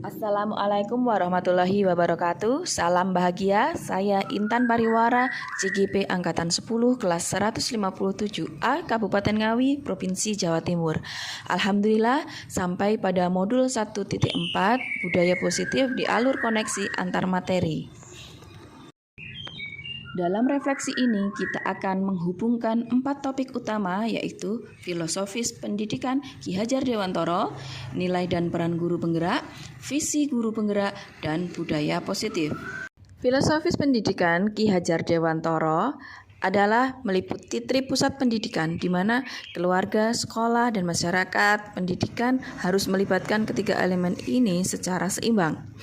Assalamualaikum warahmatullahi wabarakatuh. Salam bahagia. Saya Intan Pariwara, CGP Angkatan 10 kelas 157A Kabupaten Ngawi, Provinsi Jawa Timur. Alhamdulillah sampai pada modul 1.4 budaya positif di alur koneksi antar materi. Dalam refleksi ini, kita akan menghubungkan 4 topik utama, yaitu filosofis pendidikan Ki Hajar Dewantoro, nilai dan peran guru penggerak, visi guru penggerak, dan budaya positif. Filosofis pendidikan Ki Hajar Dewantoro adalah meliputi pusat pendidikan, di mana keluarga, sekolah, dan masyarakat pendidikan harus melibatkan ketiga elemen ini secara seimbang.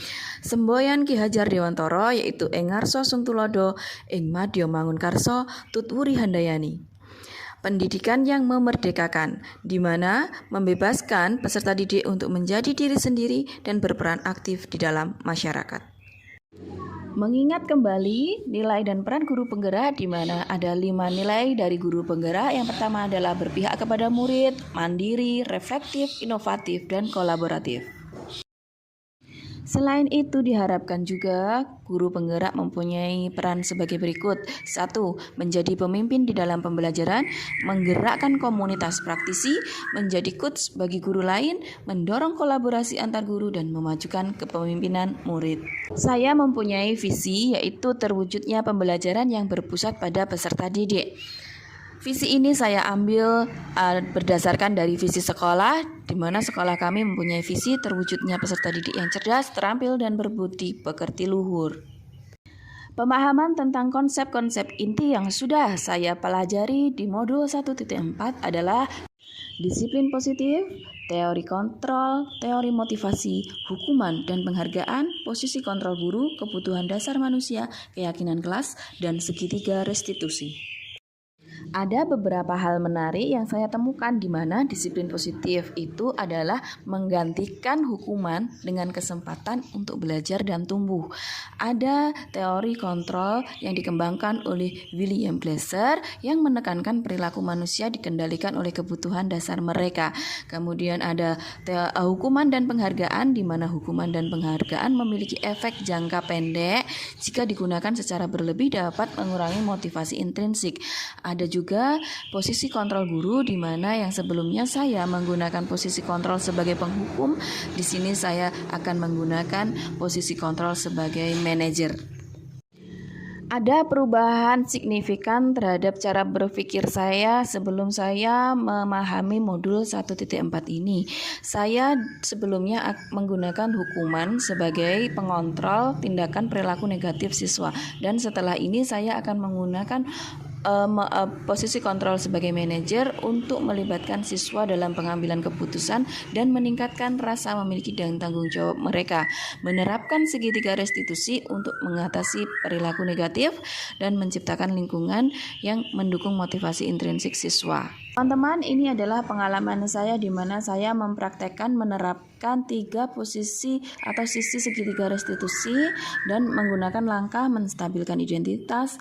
Semboyan Ki Hajar Dewantoro yaitu Ing Ngarsa Sung Tulodo, Ing Madya Mangunkarsa, Tutwuri Handayani. Pendidikan yang memerdekakan, di mana membebaskan peserta didik untuk menjadi diri sendiri dan berperan aktif di dalam masyarakat. Mengingat kembali nilai dan peran guru penggerak, di mana ada 5 nilai dari guru penggerak. Yang pertama adalah berpihak kepada murid, mandiri, reflektif, inovatif, dan kolaboratif. Selain itu, diharapkan juga guru penggerak mempunyai peran sebagai berikut. 1. Menjadi pemimpin di dalam pembelajaran, menggerakkan komunitas praktisi, menjadi coach bagi guru lain, mendorong kolaborasi antar guru, dan memajukan kepemimpinan murid. Saya mempunyai visi, yaitu terwujudnya pembelajaran yang berpusat pada peserta didik. Visi ini saya ambil berdasarkan dari visi sekolah, di mana sekolah kami mempunyai visi terwujudnya peserta didik yang cerdas, terampil, dan berbudi pekerti luhur. Pemahaman tentang konsep-konsep inti yang sudah saya pelajari di modul 1.4 adalah disiplin positif, teori kontrol, teori motivasi, hukuman dan penghargaan, posisi kontrol guru, kebutuhan dasar manusia, keyakinan kelas, dan segitiga restitusi. Ada beberapa hal menarik yang saya temukan, di mana disiplin positif itu adalah menggantikan hukuman dengan kesempatan untuk belajar dan tumbuh. Ada teori kontrol yang dikembangkan oleh William Glasser yang menekankan perilaku manusia dikendalikan oleh kebutuhan dasar mereka. Kemudian ada hukuman dan penghargaan, di mana hukuman dan penghargaan memiliki efek jangka pendek jika digunakan secara berlebih dapat mengurangi motivasi intrinsik. Ada juga posisi kontrol guru, di mana yang sebelumnya saya menggunakan posisi kontrol sebagai penghukum, di sini saya akan menggunakan posisi kontrol sebagai manajer. Ada perubahan signifikan terhadap cara berpikir saya sebelum saya memahami modul 1.4 ini. Saya sebelumnya menggunakan hukuman sebagai pengontrol tindakan perilaku negatif siswa, dan setelah ini saya akan menggunakan posisi kontrol sebagai manajer untuk melibatkan siswa dalam pengambilan keputusan dan meningkatkan rasa memiliki dan tanggung jawab mereka, menerapkan segitiga restitusi untuk mengatasi perilaku negatif dan menciptakan lingkungan yang mendukung motivasi intrinsik siswa. Teman-teman, ini adalah pengalaman saya di mana saya mempraktekkan menerapkan 3 posisi atau sisi segitiga restitusi dan menggunakan langkah menstabilkan identitas,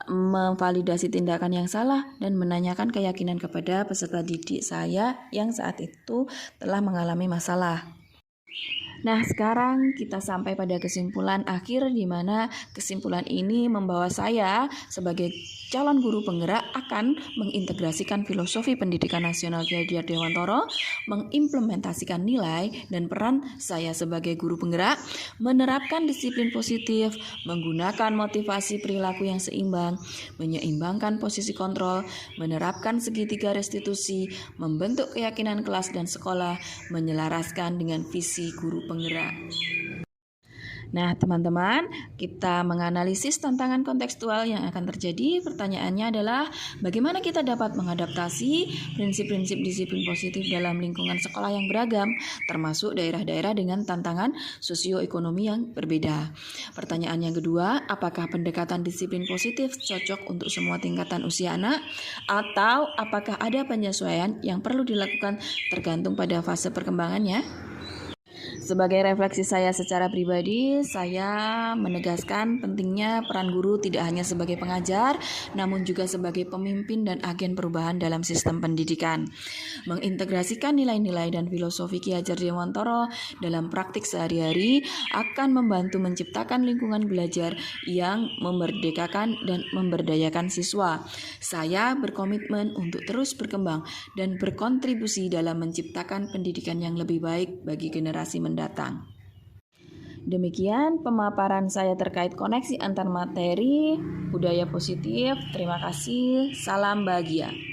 memvalidasi tindakan yang salah, dan menanyakan keyakinan kepada peserta didik saya yang saat itu telah mengalami masalah. Nah, sekarang kita sampai pada kesimpulan akhir, di mana kesimpulan ini membawa saya sebagai calon guru penggerak akan mengintegrasikan filosofi pendidikan nasional Ki Hajar Dewantoro, mengimplementasikan nilai dan peran saya sebagai guru penggerak, menerapkan disiplin positif, menggunakan motivasi perilaku yang seimbang, menyeimbangkan posisi kontrol, menerapkan segitiga restitusi, membentuk keyakinan kelas dan sekolah, menyelaraskan dengan visi guru penggerak. Nah, teman-teman, kita menganalisis tantangan kontekstual yang akan terjadi. Pertanyaannya adalah, bagaimana kita dapat mengadaptasi prinsip-prinsip disiplin positif dalam lingkungan sekolah yang beragam, termasuk daerah-daerah dengan tantangan sosioekonomi yang berbeda. Pertanyaan yang kedua, apakah pendekatan disiplin positif cocok untuk semua tingkatan usia anak, atau apakah ada penyesuaian yang perlu dilakukan tergantung pada fase perkembangannya? Sebagai refleksi saya secara pribadi, saya menegaskan pentingnya peran guru tidak hanya sebagai pengajar, namun juga sebagai pemimpin dan agen perubahan dalam sistem pendidikan. Mengintegrasikan nilai-nilai dan filosofi Ki Hajar Dewantara dalam praktik sehari-hari akan membantu menciptakan lingkungan belajar yang memerdekakan dan memberdayakan siswa. Saya berkomitmen untuk terus berkembang dan berkontribusi dalam menciptakan pendidikan yang lebih baik bagi generasi mendatang. Demikian pemaparan saya terkait koneksi antar materi, budaya positif. Terima kasih, salam bahagia.